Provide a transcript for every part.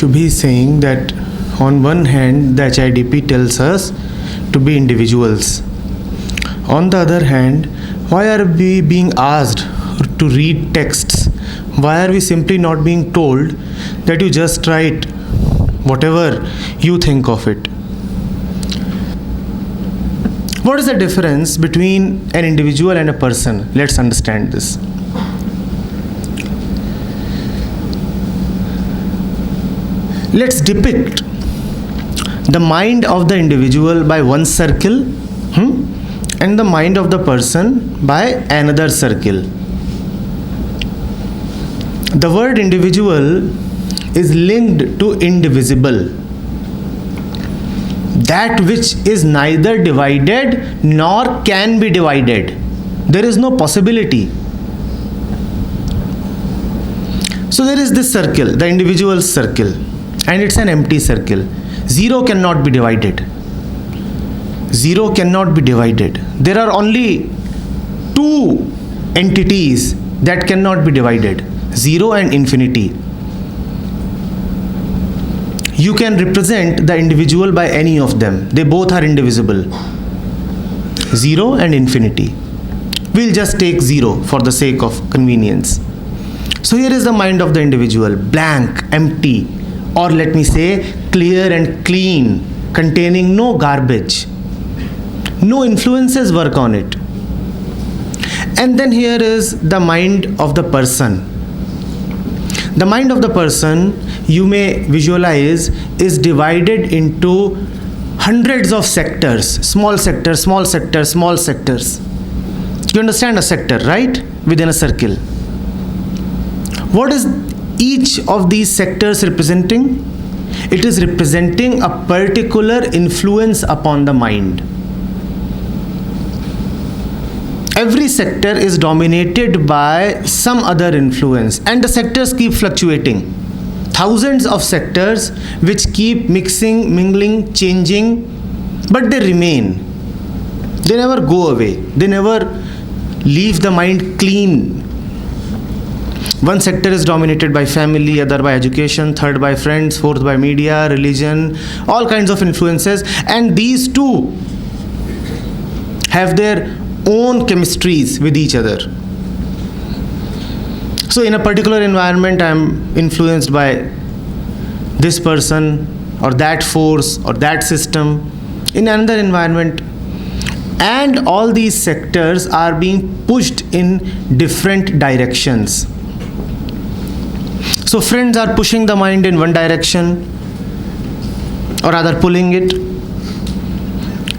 Shubhi is saying that on one hand the HIDP tells us to be individuals. On the other hand, why are we being asked to read texts? Why are we simply not being told that you just write whatever you think of it? What is the difference between an individual and a person? Let's understand this. Let's depict the mind of the individual by one circle and the mind of the person by another circle. The word individual is linked to indivisible, that which is neither divided nor can be divided. There is no possibility. So there is this circle, the individual circle, and it's an empty circle. Zero cannot be divided. Zero cannot be divided. There are only two entities that cannot be divided: zero and infinity. You can represent the individual by any of them. They both are indivisible. Zero and infinity. We'll just take zero for the sake of convenience. So here is the mind of the individual, blank, empty, or let me say clear and clean, containing no garbage. No influences work on it. And then here is the mind of the person. The mind of the person, you may visualize, is divided into hundreds of sectors, small sectors, small sectors, small sectors. You understand a sector, right? Within a circle. What is each of these sectors representing? It is representing a particular influence upon the mind. Every sector is dominated by some other influence, and the sectors keep fluctuating. Thousands of sectors which keep mixing, mingling, changing, but they remain. They never go away. They never leave the mind clean. One sector is dominated by family, other by education, third by friends, fourth by media, religion, all kinds of influences, and these two have their own chemistries with each other. So in a particular environment, I am influenced by this person or that force or that system. In another environment, and all these sectors are being pushed in different directions. So friends are pushing the mind in one direction, or rather pulling it,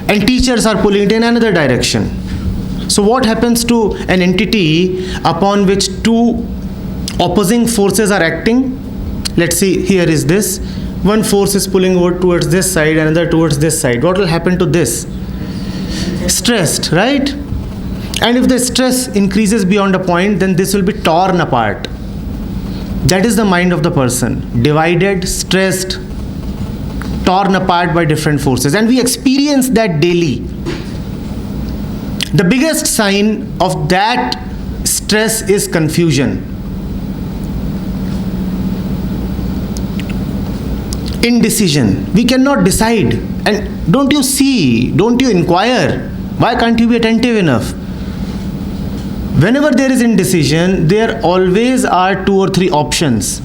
and teachers are pulling it in another direction. So what happens to an entity upon which two opposing forces are acting? Let's see, here is this. One force is pulling over towards this side, another towards this side. What will happen to this? Stressed, right? And if the stress increases beyond a point, then this will be torn apart. That is the mind of the person. Divided, stressed, torn apart by different forces. And we experience that daily. The biggest sign of that stress is confusion. Indecision. We cannot decide. And don't you see, don't you inquire? Why can't you be attentive enough? Whenever there is indecision, there always are two or three options.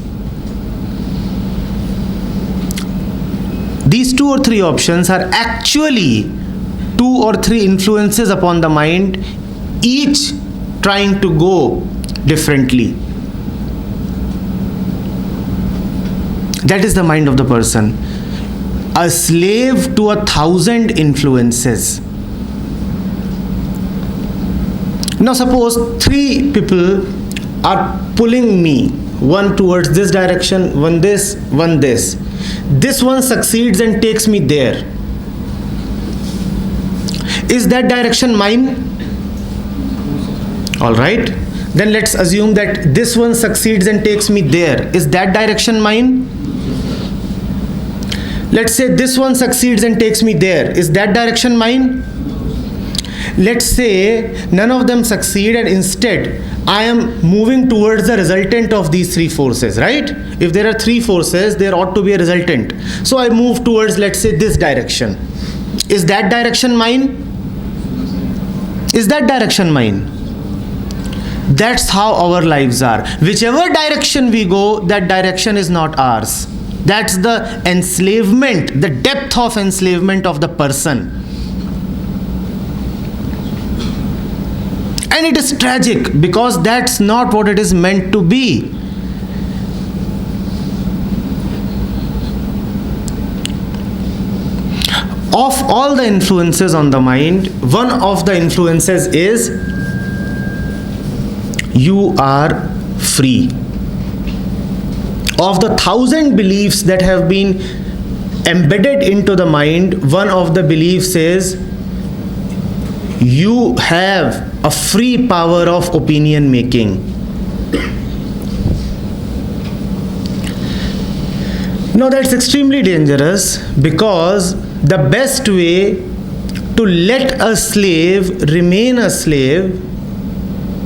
These two or three options are actually two or three influences upon the mind, each trying to go differently. That is the mind of the person. A slave to 1,000 influences. Now suppose three people are pulling me, one towards this direction, one this, one this. This one succeeds and takes me there. Is that direction mine? All right. Then let's assume that this one succeeds and takes me there. Is that direction mine? Let's say this one succeeds and takes me there. Is that direction mine? Let's say none of them succeed, and instead I am moving towards the resultant of these three forces, right? If there are three forces, there ought to be a resultant. So I move towards, let's say, this direction. Is that direction mine? Is that direction mine? That's how our lives are. Whichever direction we go, that direction is not ours. That's the enslavement, the depth of enslavement of the person. And it is tragic because that's not what it is meant to be. Of all the influences on the mind, one of the influences is you are free. Of the 1,000 beliefs that have been embedded into the mind, one of the beliefs is you have a free power of opinion making. Now that's extremely dangerous, because the best way to let a slave remain a slave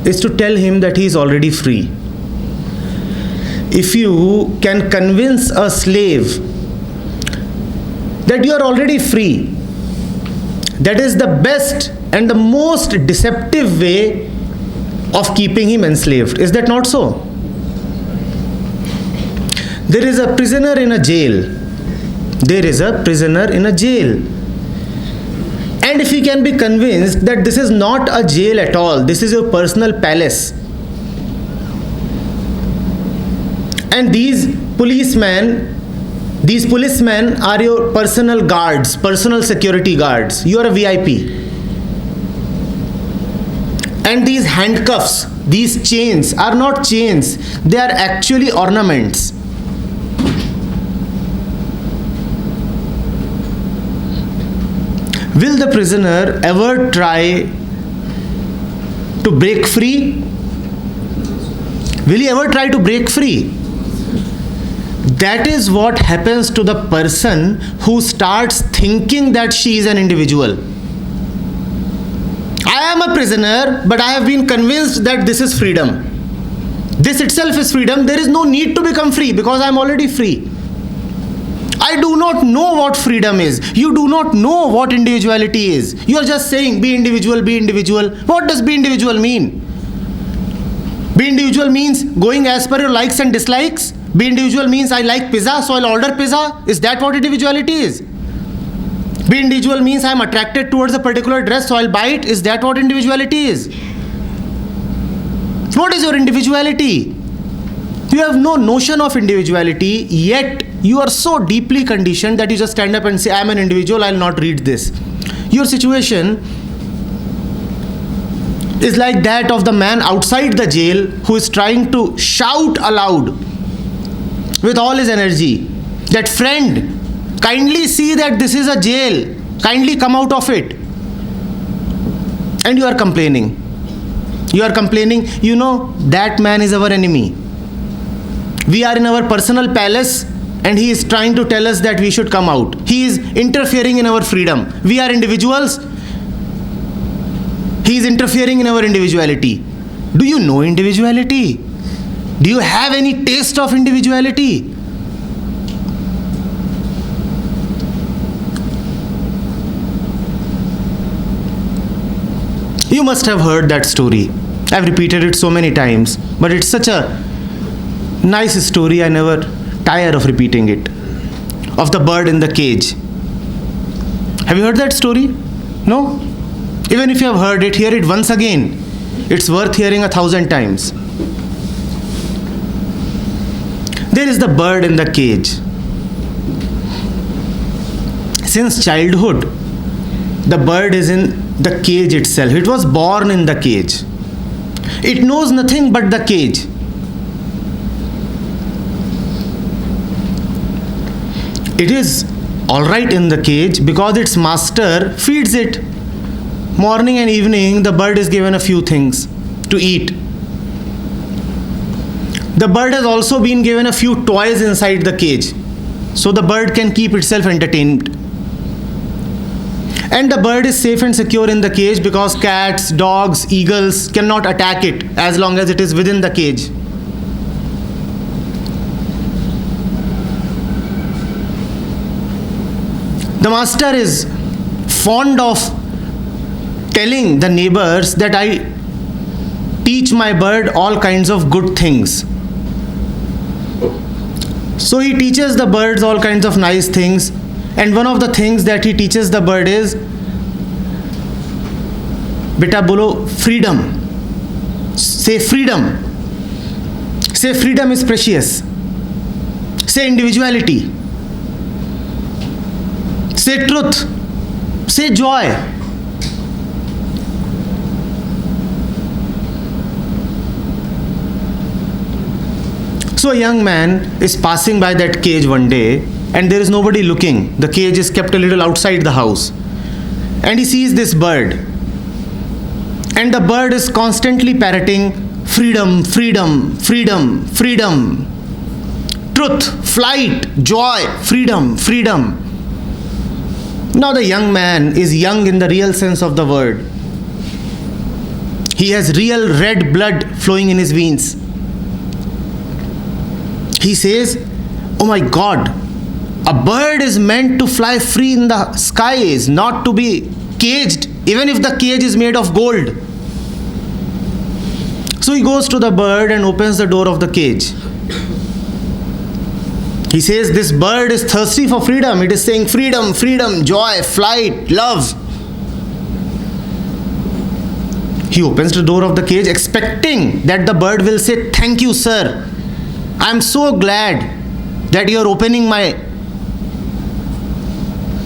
is to tell him that he is already free. If you can convince a slave that you are already free, that is the best and the most deceptive way of keeping him enslaved. Is that not so? There is a prisoner in a jail. There is a prisoner in a jail. And if he can be convinced that this is not a jail at all, this is your personal palace, and these policemen are your personal guards, personal security guards, you are a VIP, and these handcuffs, these chains are not chains, they are actually ornaments. Will the prisoner ever try to break free? Will he ever try to break free? That is what happens to the person who starts thinking that she is an individual. I am a prisoner, but I have been convinced that this is freedom. This itself is freedom. There is no need to become free because I am already free. I do not know what freedom is. You do not know what individuality is. You are just saying, be individual, be individual. What does be individual mean? Be individual means going as per your likes and dislikes. Be individual means I like pizza, so I'll order pizza. Is that what individuality is? Be individual means I'm attracted towards a particular dress, so I'll buy it. Is that what individuality is? What is your individuality? You have no notion of individuality, yet you are so deeply conditioned that you just stand up and say, I am an individual, I'll not read this. Your situation is like that of the man outside the jail who is trying to shout aloud with all his energy that, friend, kindly see that this is a jail, kindly come out of it. And you are complaining. You are complaining, you know, that man is our enemy. We are in our personal palace and he is trying to tell us that we should come out. He is interfering in our freedom. We are individuals. He is interfering in our individuality. Do you know individuality? Do you have any taste of individuality? You must have heard that story. I've repeated it so many times, but it's such a nice story, I never tire of repeating it. Of the bird in the cage. Have you heard that story? No? Even if you have heard it, hear it once again. It's worth hearing 1,000 times. There is the bird in the cage. Since childhood, the bird is in the cage itself. It was born in the cage. It knows nothing but the cage. It is alright in the cage because its master feeds it. Morning and evening, the bird is given a few things to eat. The bird has also been given a few toys inside the cage, so the bird can keep itself entertained. And the bird is safe and secure in the cage because cats, dogs, eagles cannot attack it as long as it is within the cage. The master is fond of telling the neighbors that I teach my bird all kinds of good things. So he teaches the birds all kinds of nice things, and one of the things that he teaches the bird is, beta bolo, freedom. Say freedom. Say freedom is precious. Say individuality. Say truth. Say joy. So a young man is passing by that cage one day, and there is nobody looking. The cage is kept a little outside the house. And he sees this bird. And the bird is constantly parroting, freedom, freedom, freedom, freedom. Truth, flight, joy, freedom, freedom. Now the young man is young in the real sense of the word. He has real red blood flowing in his veins. He says, oh my God, a bird is meant to fly free in the skies, not to be caged, even if the cage is made of gold. So he goes to the bird and opens the door of the cage. He says, this bird is thirsty for freedom. It is saying freedom, freedom, joy, flight, love. He opens the door of the cage expecting that the bird will say, thank you, sir. I am so glad that you are opening my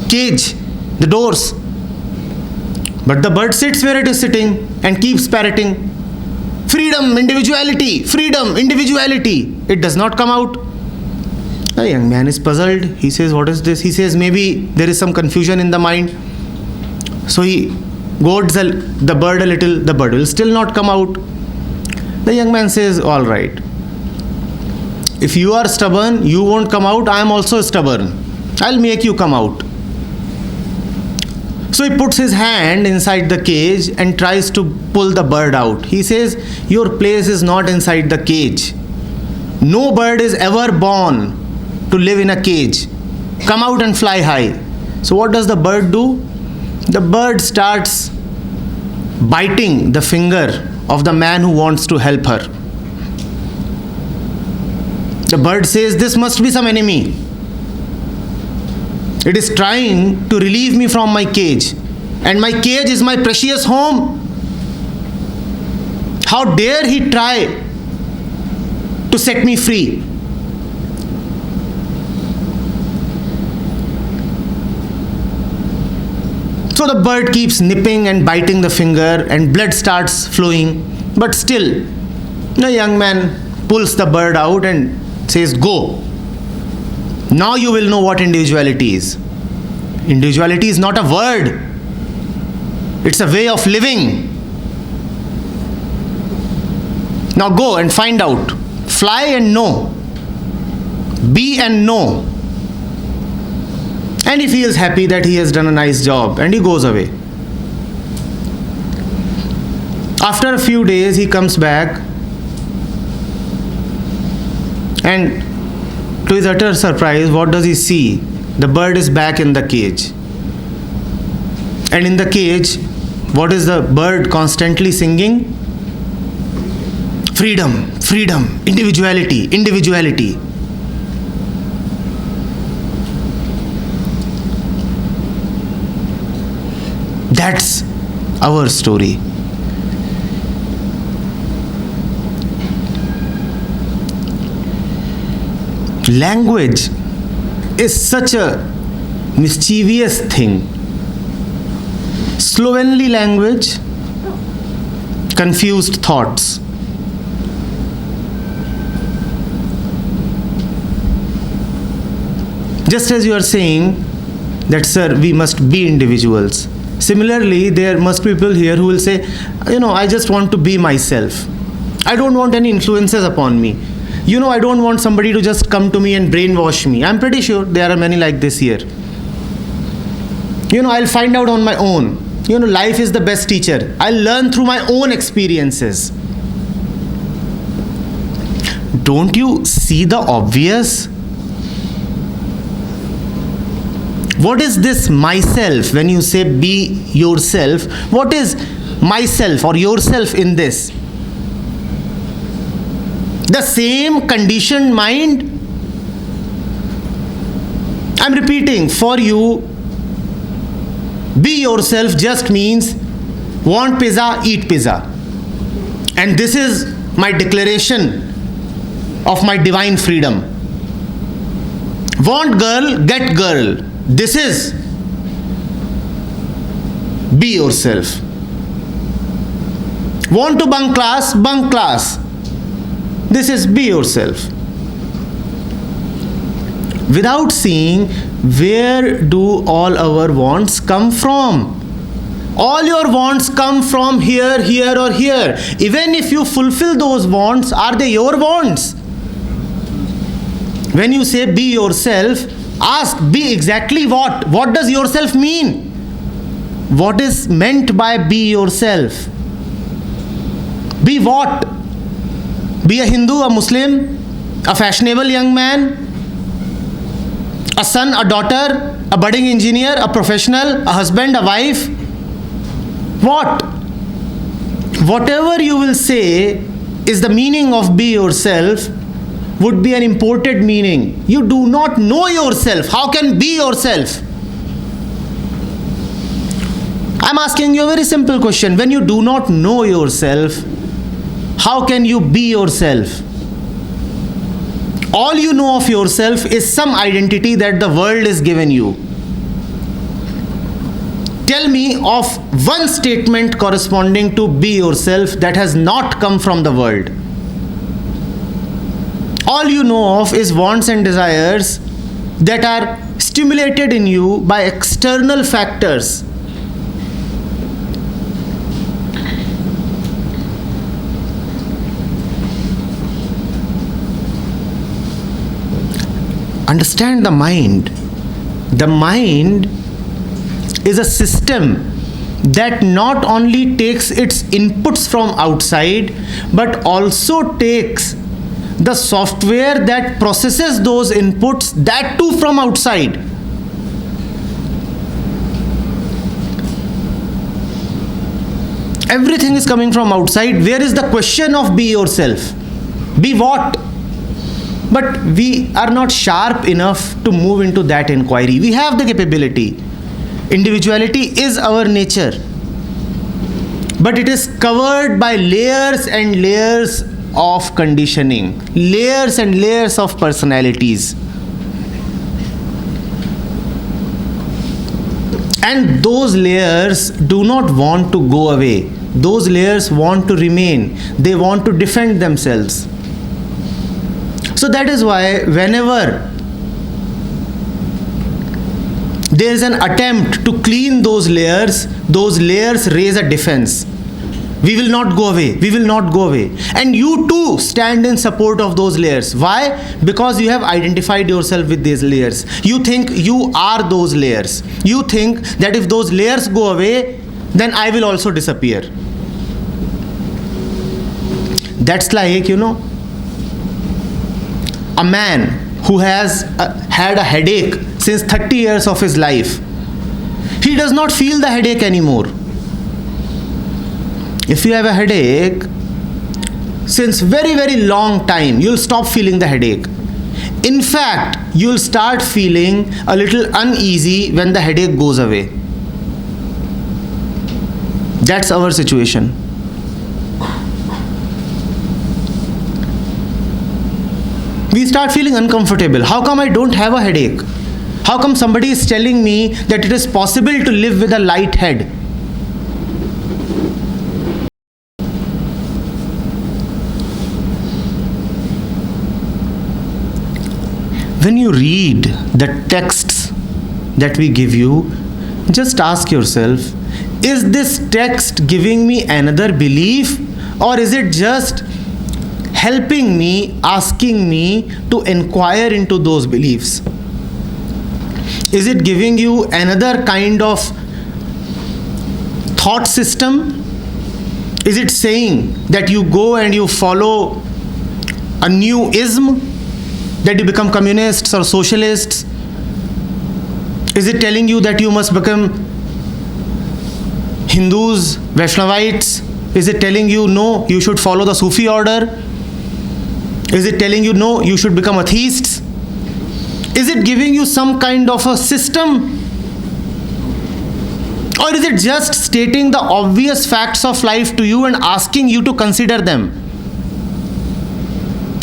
cage, the doors. But the bird sits where it is sitting and keeps parroting, freedom, individuality, freedom, individuality. It does not come out. The young man is puzzled. He says, what is this? He says, maybe there is some confusion in the mind. So he goads the bird a little. The bird will still not come out. The young man says, all right. If you are stubborn, you won't come out. I am also stubborn. I'll make you come out. So he puts his hand inside the cage and tries to pull the bird out. He says, your place is not inside the cage. No bird is ever born to live in a cage. Come out and fly high. So what does the bird do? The bird starts biting the finger of the man who wants to help her. The bird says, this must be some enemy. It is trying to relieve me from my cage. And my cage is my precious home. How dare he try to set me free? So the bird keeps nipping and biting the finger and blood starts flowing. But still, the young man pulls the bird out and says, go. Now you will know what individuality is. Individuality is not a word. It's a way of living. Now go and find out. Fly and know. Be and know. And he feels happy that he has done a nice job and he goes away. After a few days he comes back, and to his utter surprise, what does he see? The bird is back in the cage. And in the cage, what is the bird constantly singing? Freedom, freedom, individuality, individuality. That's our story. Language is such a mischievous thing. Slovenly language, confused thoughts. Just as you are saying that, sir, we must be individuals. Similarly, there must be people here who will say, I just want to be myself. I don't want any influences upon me. I don't want somebody to just come to me and brainwash me. I'm pretty sure there are many like this here. I'll find out on my own. Life is the best teacher. I'll learn through my own experiences. Don't you see the obvious? What is this myself? When you say be yourself, what is myself or yourself in this? The same conditioned mind. I'm repeating for you, be yourself just means want pizza, eat pizza. And this is my declaration of my divine freedom. Want girl, get girl. This is be yourself. Want to bunk class, bunk class. This is be yourself. Without seeing where do all our wants come from. All your wants come from here, here or here. Even if you fulfill those wants, are they your wants? When you say be yourself, ask be exactly what? What does yourself mean? What is meant by be yourself? Be what? Be a Hindu, a Muslim, a fashionable young man, a son, a daughter, a budding engineer, a professional, a husband, a wife. What? Whatever you will say is the meaning of be yourself would be an imported meaning. You do not know yourself. How can be yourself? I'm asking you a very simple question. When you do not know yourself, how can you be yourself? All you know of yourself is some identity that the world is given you. Tell me of one statement corresponding to be yourself that has not come from the world. All you know of is wants and desires that are stimulated in you by external factors. Understand the mind. The mind is a system that not only takes its inputs from outside, but also takes the software that processes those inputs, that too from outside. Everything is coming from outside. Where is the question of be yourself? Be what? But we are not sharp enough to move into that inquiry. We have the capability. Individuality is our nature. But it is covered by layers and layers of conditioning, layers and layers of personalities. And those layers do not want to go away. Those layers want to remain. They want to defend themselves. So that is why whenever there is an attempt to clean those layers raise a defense. We will not go away. We will not go away. And you too stand in support of those layers. Why? Because you have identified yourself with these layers. You think you are those layers. You think that if those layers go away, then I will also disappear. That's like, a man who has had a headache since 30 years of his life. He does not feel the headache anymore. If you have a headache since very, very long time, you'll stop feeling the headache. In fact, you'll start feeling a little uneasy when the headache goes away. That's our situation. We start feeling uncomfortable. How come I don't have a headache? How come somebody is telling me that it is possible to live with a light head? When you read the texts that we give you, just ask yourself, is this text giving me another belief, or is it just helping me, asking me to inquire into those beliefs? Is it giving you another kind of thought system? Is it saying that you go and you follow a new ism, that you become communists or socialists? Is it telling you that you must become Hindus, Vaishnavites? Is it telling you, no, you should follow the Sufi order? Is it telling you, no, you should become atheists? Is it giving you some kind of a system? Or is it just stating the obvious facts of life to you and asking you to consider them?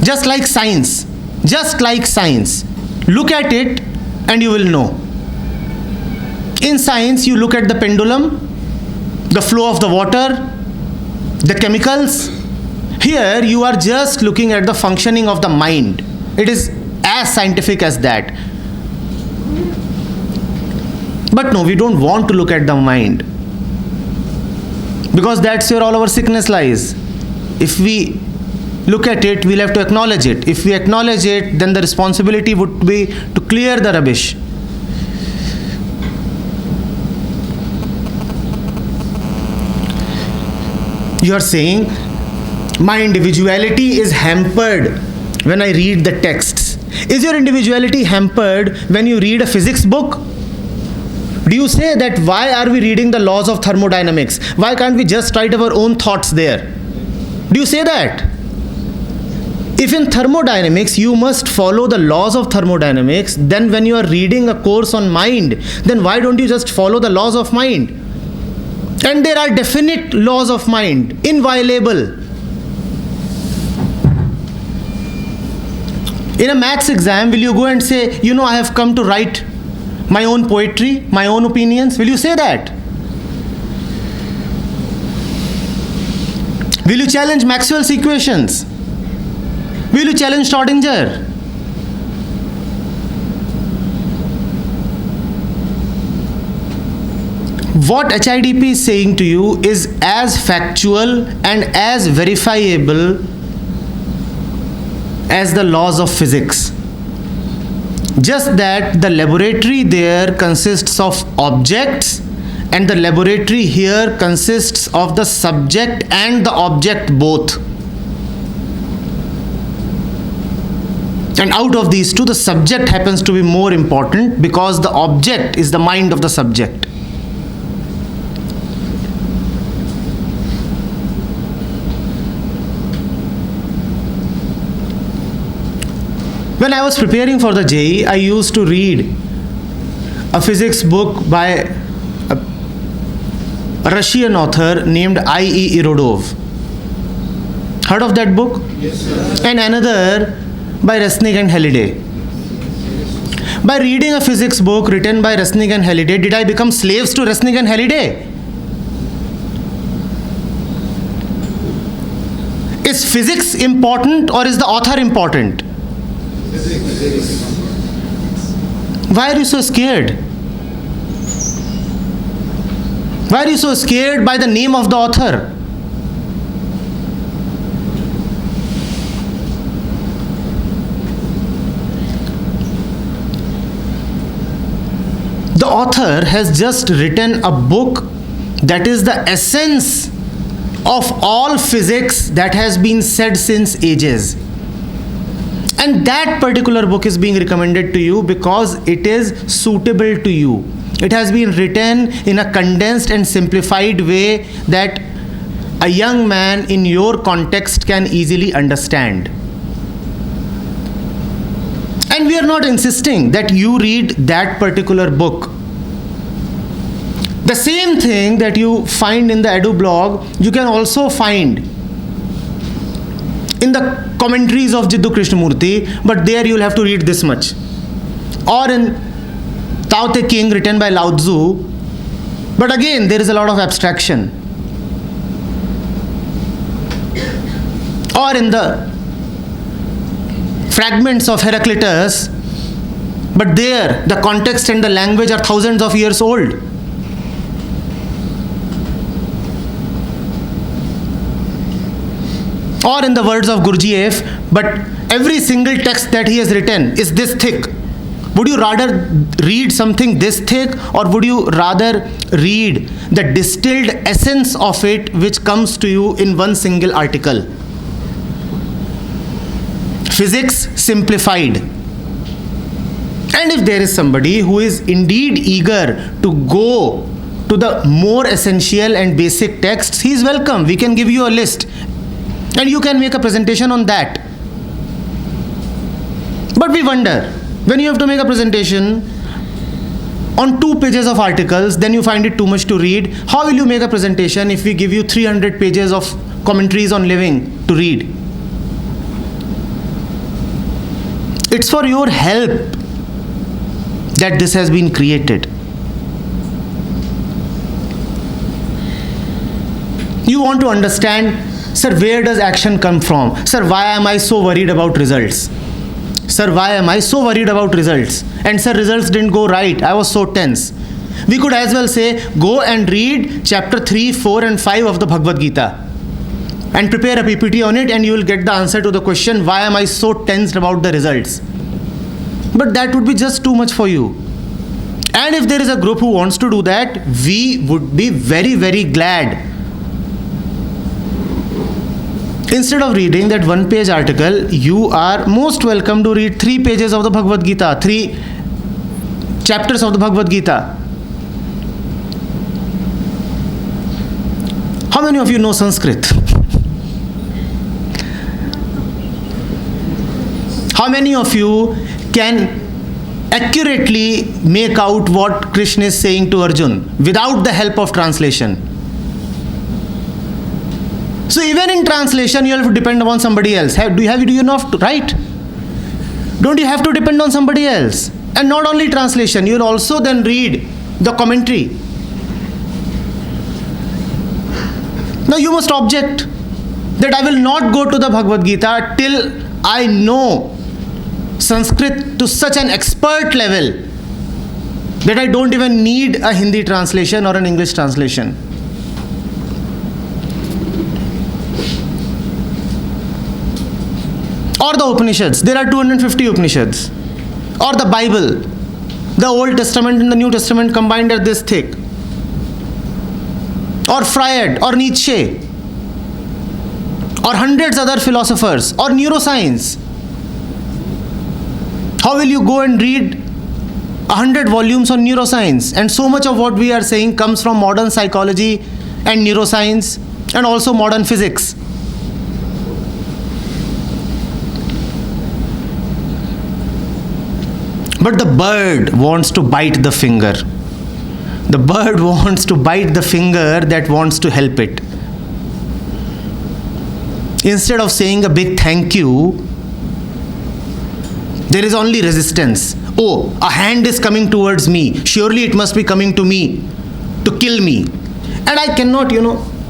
Just like science. Just like science. Look at it and you will know. In science, you look at the pendulum, the flow of the water, the chemicals. Here, you are just looking at the functioning of the mind. It is as scientific as that. But no, we don't want to look at the mind, because that's where all our sickness lies. If we look at it, we'll have to acknowledge it. If we acknowledge it, then the responsibility would be to clear the rubbish. You are saying, my individuality is hampered when I read the texts. Is your individuality hampered when you read a physics book? Do you say that why are we reading the laws of thermodynamics? Why can't we just write our own thoughts there? Do you say that? If in thermodynamics you must follow the laws of thermodynamics, then when you are reading a course on mind, then why don't you just follow the laws of mind? And there are definite laws of mind, inviolable. In a maths exam, will you go and say, you know, I have come to write my own poetry, my own opinions? Will you say that? Will you challenge Maxwell's equations? Will you challenge Schrodinger? What HIDP is saying to you is as factual and as verifiable as the laws of physics. Just that the laboratory there consists of objects and the laboratory here consists of the subject and the object both. And out of these two, the subject happens to be more important because the object is the mind of the subject. When I was preparing for the JEE, I used to read a physics book by a Russian author named I.E. Irodov. Heard of that book? Yes, sir. And another by Resnick and Halliday. By reading a physics book written by Resnick and Halliday, did I become slaves to Resnick and Halliday? Is physics important or is the author important? Why are you so scared? Why are you so scared by the name of the author? The author has just written a book that is the essence of all physics that has been said since ages. And that particular book is being recommended to you because it is suitable to you. It has been written in a condensed and simplified way that a young man in your context can easily understand. And we are not insisting that you read that particular book. The same thing that you find in the Edu blog, you can also find in the commentaries of Jiddu Krishnamurti, but there you will have to read this much. Or in Tao Te King written by Lao Tzu, but again there is a lot of abstraction. Or in the fragments of Heraclitus, but there the context and the language are thousands of years old. Or in the words of Gurdjieff, but every single text that he has written is this thick. Would you rather read something this thick, or would you rather read the distilled essence of it which comes to you in one single article? Physics simplified. And if there is somebody who is indeed eager to go to the more essential and basic texts, he is welcome. We can give you a list and you can make a presentation on that. But we wonder, when you have to make a presentation on 2 pages of articles, then you find it too much to read. How will you make a presentation if we give you 300 pages of commentaries on living to read? It's for your help that this has been created. You want to understand, sir, where does action come from? Sir, why am I so worried about results? Sir, why am I so worried about results? And sir, results didn't go right. I was so tense. We could as well say, go and read chapter 3, 4 and 5 of the Bhagavad Gita and prepare a PPT on it, and you will get the answer to the question, why am I so tensed about the results? But that would be just too much for you. And if there is a group who wants to do that, we would be very, very glad. Instead of reading that 1-page article, you are most welcome to read 3 pages of the Bhagavad Gita, 3 chapters of the Bhagavad Gita. How many of you know Sanskrit? How many of you can accurately make out what Krishna is saying to Arjun without the help of translation? So even in translation, you have to depend upon somebody else. Do you know to write? Don't you have to depend on somebody else? And not only translation, you will also then read the commentary. Now you must object that I will not go to the Bhagavad Gita till I know Sanskrit to such an expert level that I don't even need a Hindi translation or an English translation. Or the Upanishads. There are 250 Upanishads. Or the Bible. The Old Testament and the New Testament combined are this thick. Or Freud or Nietzsche. Or hundreds other philosophers. Or neuroscience. How will you go and read 100 volumes on neuroscience? And so much of what we are saying comes from modern psychology and neuroscience and also modern physics. But the bird wants to bite the finger. The bird wants to bite the finger that wants to help it. Instead of saying a big thank you, there is only resistance. Oh, a hand is coming towards me. Surely it must be coming to me to kill me. And I cannot,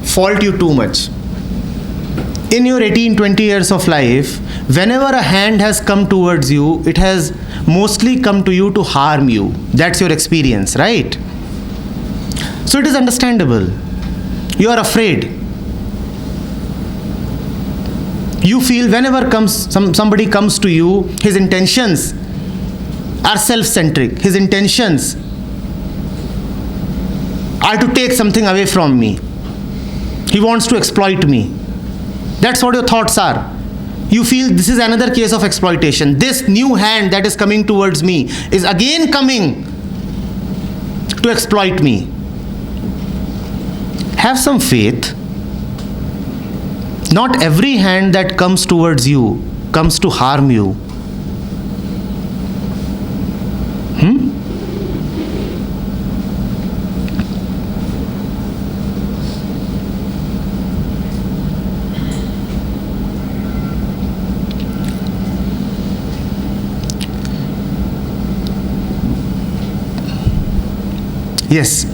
fault you too much. In your 18-20 years of life, whenever a hand has come towards you, it has mostly come to you to harm you. That's your experience, right? So it is understandable. You are afraid. You feel whenever somebody comes to you, his intentions are self-centric. His intentions are to take something away from me. He wants to exploit me. That's what your thoughts are. You feel this is another case of exploitation. This new hand that is coming towards me is again coming to exploit me. Have some faith. Not every hand that comes towards you comes to harm you. Yes.